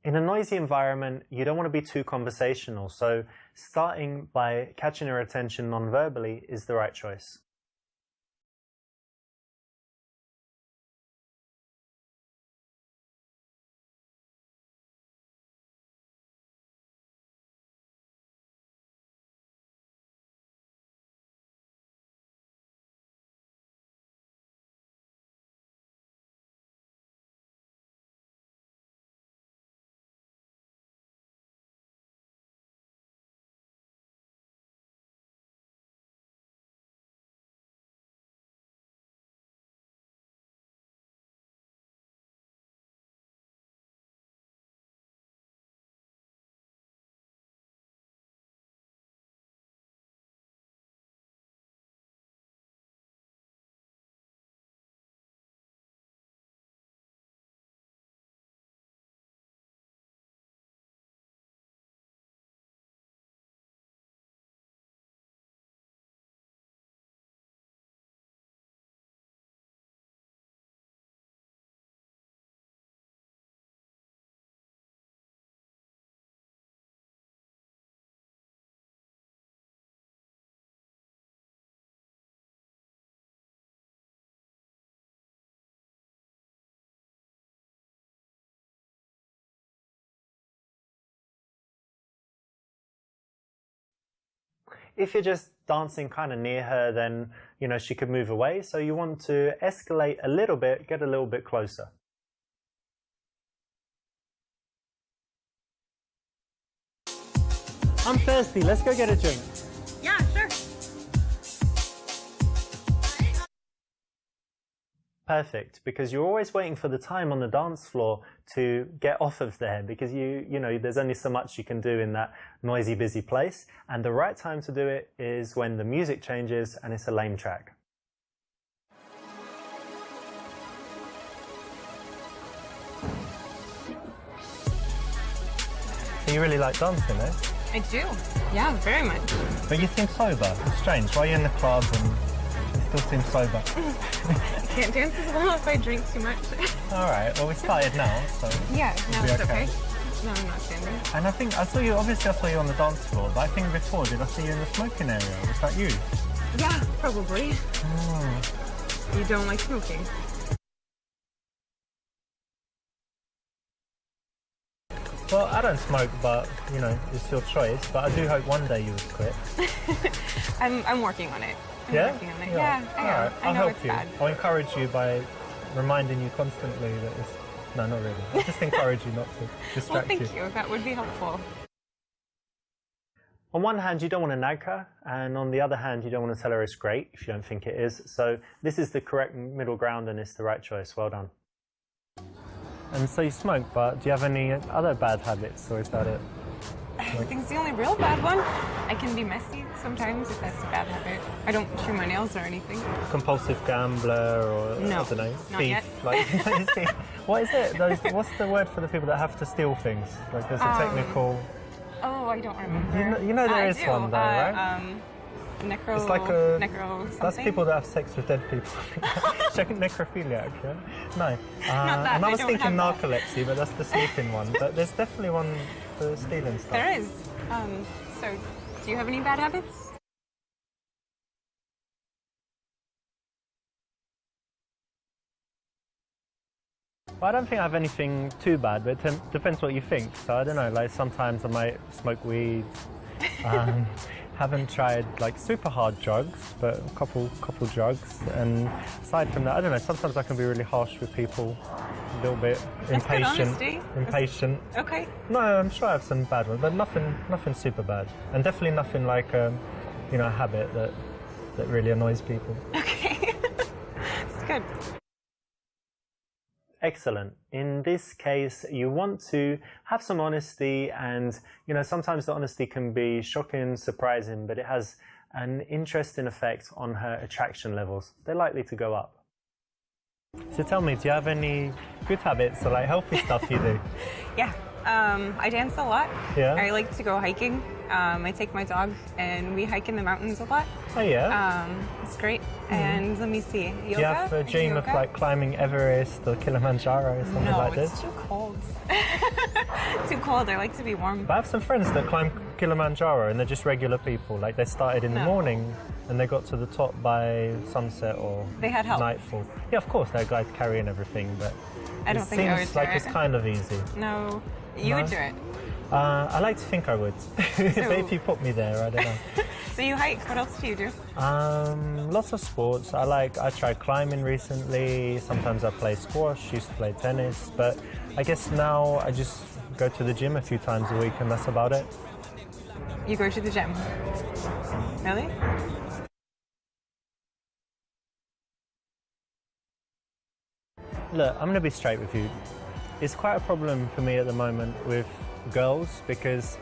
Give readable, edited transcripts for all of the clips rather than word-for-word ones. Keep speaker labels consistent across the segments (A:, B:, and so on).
A: In a noisy environment, you don't want to be too conversational, so starting by catching her attention non-verbally is the right choice. If you're just dancing kind of near her, then, she could move away. So you want to escalate a little bit, get a little bit closer. I'm thirsty. Let's go get a drink.
B: Yeah, sure.
A: Perfect, because you're always waiting for the time on the dance floor to get off of there, because there's only so much you can do in that noisy, busy place. And the right time to do it is when the music changes and it's a lame track. So you really like dancing, eh?
B: I do. Yeah, very much.
A: But you seem sober. It's strange. Why are you in the club and you still seem sober?
B: I can't dance as well if I drink too much.
A: All right. Well, we started now, so
B: yeah, now it's okay. No, I'm not standing.
A: And I think I saw you on the dance floor, but I think before, did I see you in the smoking area? Was that you?
B: Yeah, probably.
A: Oh.
B: You don't like smoking?
A: Well, I don't smoke, but, it's your choice. But I do hope one day you would quit.
B: I'm working on it. I'm working on it. Yeah, I am.
A: Right.
B: I know
A: help
B: it's
A: you.
B: bad.
A: I'll encourage you by reminding you constantly that it's... No, not really. I'll just encourage you not to distract you.
B: Well, thank you. That would be helpful.
A: On one hand, you don't want to nag her, and on the other hand, you don't want to tell her it's great if you don't think it is. So this is the correct middle ground, and it's the right choice. Well done. And so you smoke, but do you have any other bad habits, or is that it?
B: I think it's the only real bad one. I can be messy sometimes if that's a bad habit. I don't chew my nails or anything.
A: Compulsive gambler, or
B: no,
A: I don't know,
B: not
A: thief.
B: Yet.
A: What is it? What's the word for the people that have to steal things? Like there's a technical.
B: Oh, I don't remember.
A: You know there is one though, right?
B: It's
A: like a
B: necro something.
A: That's people that have sex with dead people. Check necrophiliac, yeah? No.
B: Not that.
A: And I was thinking
B: that.
A: narcolepsy, but that's the sleeping one. But there's definitely one for stealing stuff.
B: There is. So, do you have any bad habits?
A: Well, I don't think I have anything too bad, but it depends what you think. So I don't know, like sometimes I might smoke weed. Haven't tried like super hard drugs, but a couple drugs. And aside from that, I don't know, sometimes I can be really harsh with people, a little bit impatient.
B: Okay.
A: No, I'm sure I have some bad ones, but nothing super bad. And definitely nothing like a habit that really annoys people.
B: Okay. It's good.
A: Excellent. In this case, you want to have some honesty, and sometimes the honesty can be shocking, surprising, but it has an interesting effect on her attraction levels. They're likely to go up. So tell me, do you have any good habits or like healthy stuff you do?
B: Yeah. I dance a lot.
A: Yeah.
B: I like to go hiking. I take my dog and we hike in the mountains a lot.
A: Oh yeah?
B: It's great. And let me see, yoga?
A: Do you have a dream of like climbing Everest or Kilimanjaro or something like this?
B: No, it's too cold. Too cold, I like to be warm.
A: But I have some friends that climb Kilimanjaro and they're just regular people. Like they started in the morning and they got to the top by sunset or
B: they had help.
A: Nightfall. Yeah, of course, there are guys carrying everything, but
B: I don't think I would
A: seems
B: do
A: like
B: it.
A: it's kind of easy.
B: No, you would do it.
A: I like to think I would. But if you put me there, I don't know.
B: So you hike, what else do you do?
A: Lots of sports. I tried climbing recently. Sometimes I play squash, used to play tennis, but I guess now I just go to the gym a few times a week and that's about it.
B: You go to the gym? Really?
A: Look, I'm going to be straight with you. It's quite a problem for me at the moment with girls because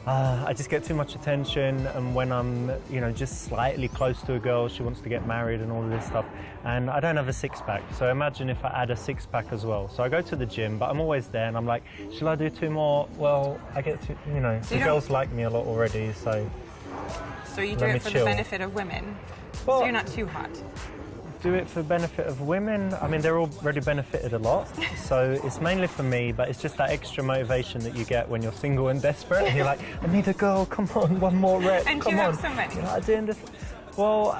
A: I just get too much attention, and when I'm, just slightly close to a girl, she wants to get married and all of this stuff, and I don't have a six-pack. So imagine if I add a six-pack as well. So I go to the gym, but I'm always there, and I'm like, shall I do two more? Well, I get to, the girls like me a lot already, so.
B: So you do it for the benefit of women.
A: Well,
B: so you're not too hot.
A: Do it for benefit of women. I mean, they're already benefited a lot, so it's mainly for me, but it's just that extra motivation that you get when you're single and desperate, and you're like, I need a girl, come on, one more rep,
B: and
A: come
B: you
A: on.
B: have so many.
A: I do. Well,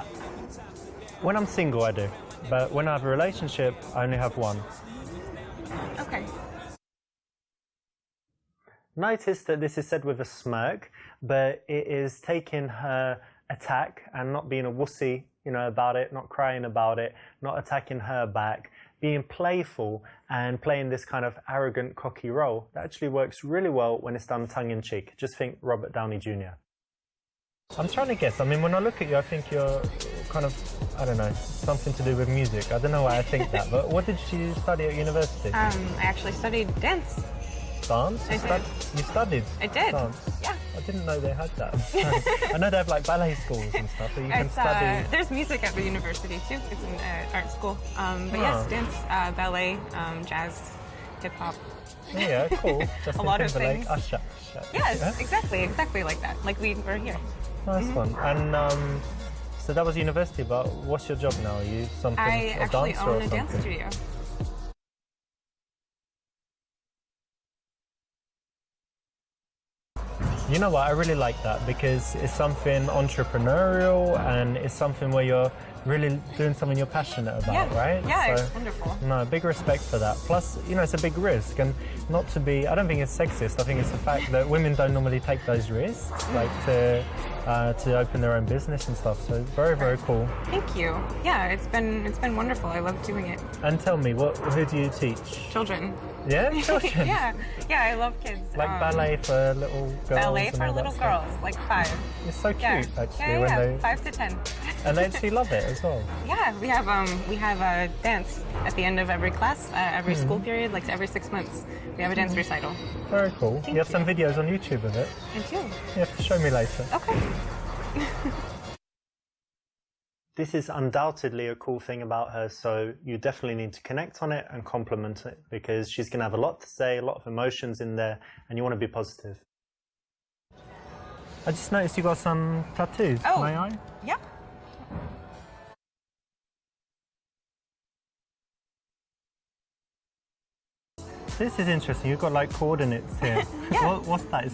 A: when I'm single, I do, but when I have a relationship, I only have one.
B: Okay.
A: Notice that this is said with a smirk, but it is taking her attack and not being a wussy about it, not crying about it, not attacking her back, being playful and playing this kind of arrogant, cocky role. That actually works really well when it's done tongue-in-cheek. Just think Robert Downey Jr. I'm trying to guess. I mean, when I look at you, I think you're kind of, I don't know, something to do with music. I don't know why I think that, but what did you study at university?
B: I actually studied dance.
A: Dance? You studied?
B: I did.
A: Dance?
B: Yeah.
A: I didn't know they had that. I know they have like ballet schools and stuff, but you can study.
B: There's music at the university too. It's an art school. But yes, dance, ballet, jazz, hip hop.
A: Yeah, cool.
B: A lot of things.
A: Usher.
B: Yes, exactly like that. Like we were here.
A: Nice one. And so that was university, but what's your job now? Are you something?
B: I actually
A: dancer
B: own
A: or
B: a dance
A: something?
B: studio.
A: You know what, I really like that because it's something entrepreneurial and it's something where you're really doing something you're passionate about, right?
B: Yeah,
A: so,
B: it's wonderful.
A: No, big respect for that. Plus, it's a big risk, and not to be, I don't think it's sexist, I think it's the fact that women don't normally take those risks, like to open their own business and stuff, so very, very cool.
B: Thank you. Yeah, it's been wonderful. I love doing it.
A: And tell me, who do you teach?
B: Children.
A: Yeah, children?
B: yeah, I love kids.
A: Like ballet for little girls?
B: Ballet for little girls, like 5.
A: It's so cute, actually.
B: Yeah,
A: when they
B: 5 to 10.
A: And they actually love it as well.
B: Yeah, we have a dance at the end of every class, every school period, like every 6 months. We have a dance recital.
A: Very cool. You have some videos on YouTube of it.
B: I do.
A: You have to show me later.
B: Okay.
A: This is undoubtedly a cool thing about her, so you definitely need to connect on it and compliment it because she's going to have a lot to say, a lot of emotions in there, and you want to be positive. I just noticed you got some tattoos.
B: Oh,
A: may I?
B: Yeah.
A: This is interesting. You've got like coordinates here.
B: Yeah.
A: What's that? Is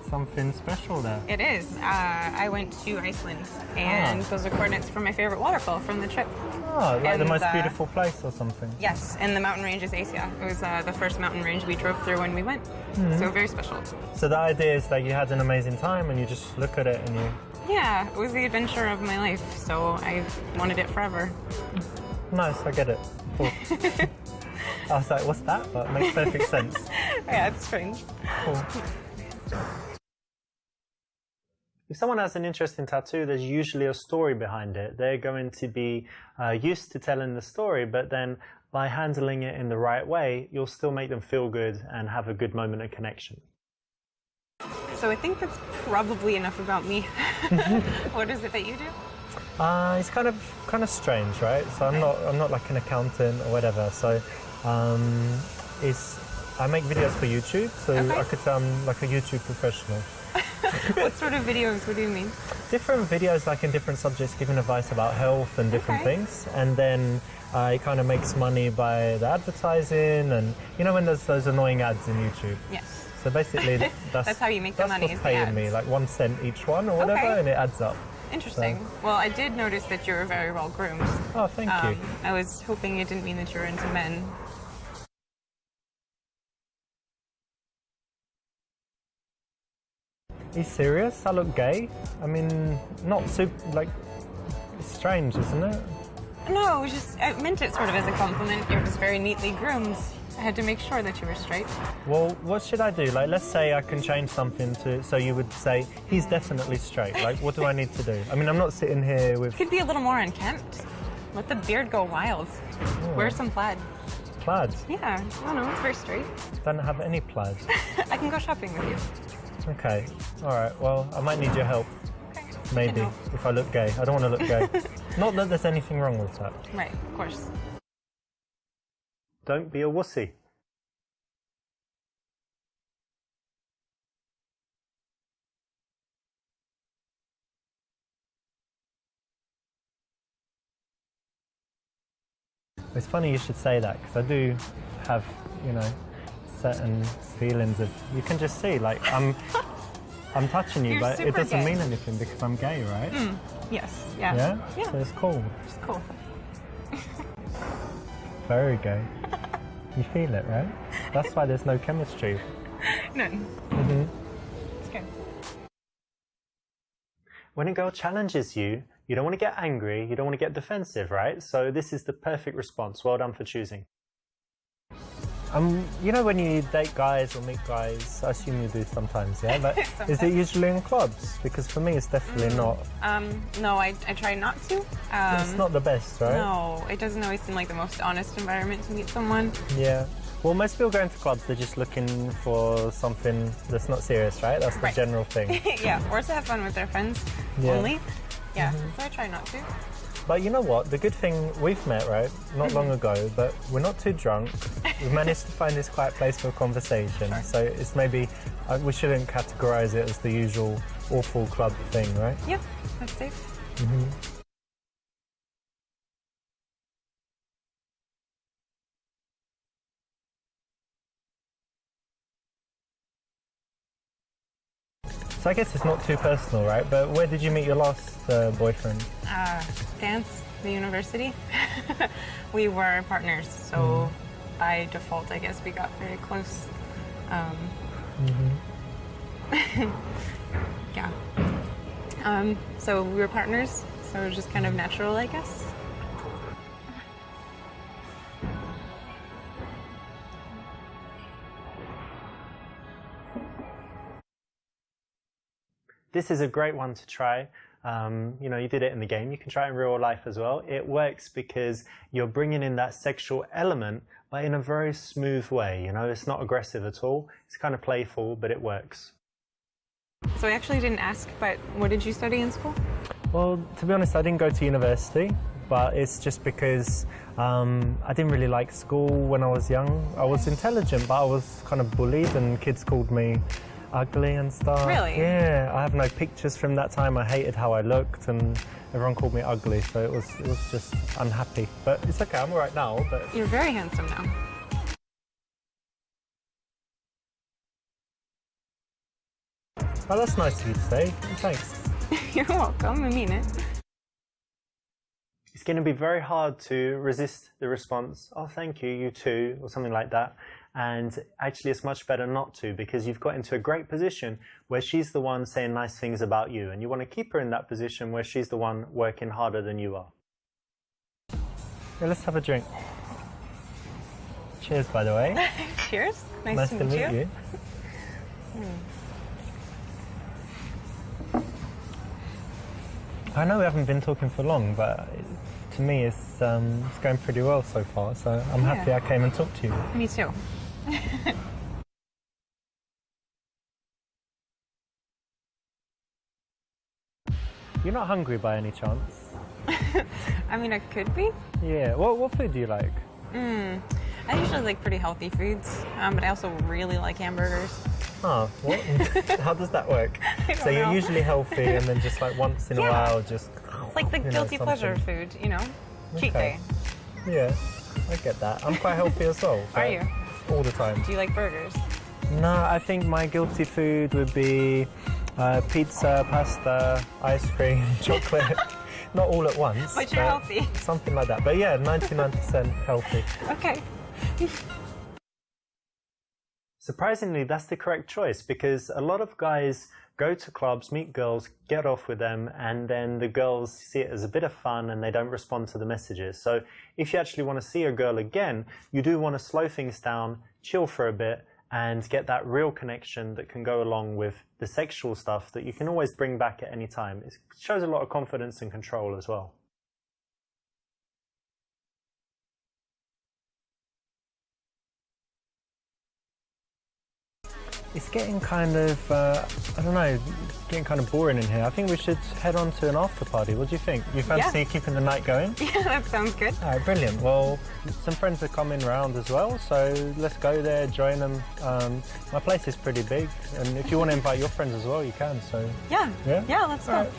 A: something special there?
B: It is. I went to Iceland, and those are coordinates for my favorite waterfall from the trip.
A: Oh, like
B: and
A: the most beautiful place or something?
B: Yes, and the mountain range is Asia. It was the first mountain range we drove through when we went, so very special.
A: So the idea is that you had an amazing time and you just look at it and you...
B: Yeah, it was the adventure of my life, so I wanted it forever.
A: Nice, I get it. Cool. I was like, what's that? But it makes perfect sense.
B: Yeah, it's strange.
A: Cool. If someone has an interesting tattoo, there's usually a story behind it. They're going to be used to telling the story, but then by handling it in the right way, you'll still make them feel good and have a good moment of connection.
B: So I think that's probably enough about me. What is it that you do?
A: It's kind of strange, right? So I'm not like an accountant or whatever. So I make videos for YouTube, so I could say I'm like a YouTube professional.
B: What sort of videos? What do you mean?
A: Different videos, like in different subjects, giving advice about health and different things. And then it kind of makes money by the advertising, and you know when there's those annoying ads in YouTube?
B: Yes.
A: So basically,
B: That's how you make the money.
A: That's what's paying me, like 1 cent each one or whatever, and it adds up.
B: Interesting. So. Well, I did notice that you were very well groomed.
A: Oh, thank you.
B: I was hoping it didn't mean that you were into men.
A: Are you serious? I look gay? I mean, not super, like, it's strange, isn't it?
B: No, it was just, I meant it sort of as a compliment. You're just very neatly groomed. I had to make sure that you were straight.
A: Well, what should I do? Like, let's say I can change something to, so you would say, he's definitely straight. Like, what do I need to do? I mean, I'm not sitting here with...
B: Could be a little more unkempt. Let the beard go wild. Oh. Wear some plaid.
A: Plaid?
B: Yeah, I don't know, it's very straight.
A: Don't have any plaid.
B: I can go shopping with you.
A: Okay, all right, well, I might need your help.
B: Okay.
A: Maybe, if I look gay. I don't want to look gay. Not that there's anything wrong with that.
B: Right, of course.
A: Don't be a wussy. It's funny you should say that, because I do have, you know, certain feelings of, you can just see, like, I'm touching you, but it doesn't mean anything because I'm gay, right?
B: Yes, yeah.
A: Yeah? So it's cool.
B: It's cool.
A: Very gay. You feel it, right? That's why there's no chemistry.
B: None.
A: Mm-hmm.
B: It's good.
A: When a girl challenges you, you don't want to get angry, you don't want to get defensive, right? So this is the perfect response. Well done for choosing. You know when you date guys or meet guys, I assume you do sometimes, yeah? But is it usually in clubs? Because for me it's definitely not.
B: No, I try not to.
A: It's not the best, right?
B: No, it doesn't always seem like the most honest environment to meet someone.
A: Yeah. Well, most people go into clubs, they're just looking for something that's not serious, right? That's the general thing.
B: Yeah, or to have fun with their friends only. Yeah, so I try not to.
A: But you know what? The good thing, we've met, right? Not long ago, but we're not too drunk. We've managed to find this quiet place for a conversation. Sure. So it's maybe, we shouldn't categorise it as the usual awful club thing, right?
B: Yeah, that's safe.
A: So I guess it's not too personal, right? But where did you meet your last boyfriend?
B: Dance, the university. We were partners, so by default, I guess we got very close. Yeah. So we were partners, so it was just kind of natural, I guess.
A: This is a great one to try. You know, you did it in the game. You can try it in real life as well. It works because you're bringing in that sexual element, but in a very smooth way. You know, it's not aggressive at all. It's kind of playful, but it works.
B: So I actually didn't ask, but what did you study in school?
A: Well, to be honest, I didn't go to university, but it's just because I didn't really like school when I was young. I was intelligent, but I was kind of bullied, and kids called me ugly and stuff.
B: Really?
A: Yeah, I have no pictures from that time. I hated how I looked, and everyone called me ugly, so it was just unhappy. But it's okay, I'm all right now. But
B: you're very handsome now.
A: Oh, that's nice of you to say. Thanks.
B: You're welcome, I mean it.
A: It's going to be very hard to resist the response, oh, thank you, you too, or something like that. And actually, it's much better not to, because you've got into a great position where she's the one saying nice things about you, and you want to keep her in that position where she's the one working harder than you are. Yeah, let's have a drink. Cheers, by the way.
B: Cheers. Nice to meet you.
A: I know we haven't been talking for long, but to me it's going pretty well so far, so I'm happy I came and talked to you.
B: Me too.
A: You're not hungry by any chance?
B: I mean, I could be.
A: Yeah. What food do you like?
B: I usually like pretty healthy foods, but I also really like hamburgers.
A: Huh, what? How does that work?
B: I
A: So
B: don't
A: you're
B: know.
A: usually healthy and then just like once in a
B: Yeah.
A: while just...
B: It's like the guilty pleasure food, you know? Cheat
A: Okay.
B: day.
A: Yeah, I get that. I'm quite healthy as well.
B: Are you?
A: All the time.
B: Do you like burgers?
A: No, I think my guilty food would be pizza, pasta, ice cream, chocolate. Not all at once.
B: But you're healthy.
A: Something like that. But yeah, 99% healthy.
B: Okay.
A: Surprisingly, that's the correct choice because a lot of guys go to clubs, meet girls, get off with them, and then the girls see it as a bit of fun and they don't respond to the messages. So if you actually want to see a girl again, you do want to slow things down, chill for a bit, and get that real connection that can go along with the sexual stuff that you can always bring back at any time. It shows a lot of confidence and control as well. It's getting kind of, I don't know, getting kind of boring in here. I think we should head on to an after party. What do you think? You fancy keeping the night going?
B: Yeah, that sounds good.
A: All right, brilliant. Well, some friends are coming round as well, so let's go there, join them. My place is pretty big, and if you want to invite your friends as well, you can. So
B: Yeah.
A: Yeah?
B: Yeah, let's go.
A: All right.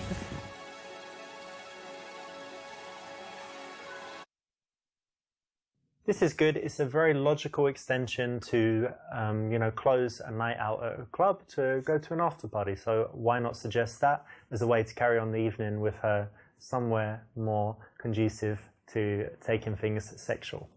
A: This is good. It's a very logical extension to, close a night out at a club to go to an after party. So why not suggest that as a way to carry on the evening with her somewhere more conducive to taking things sexual?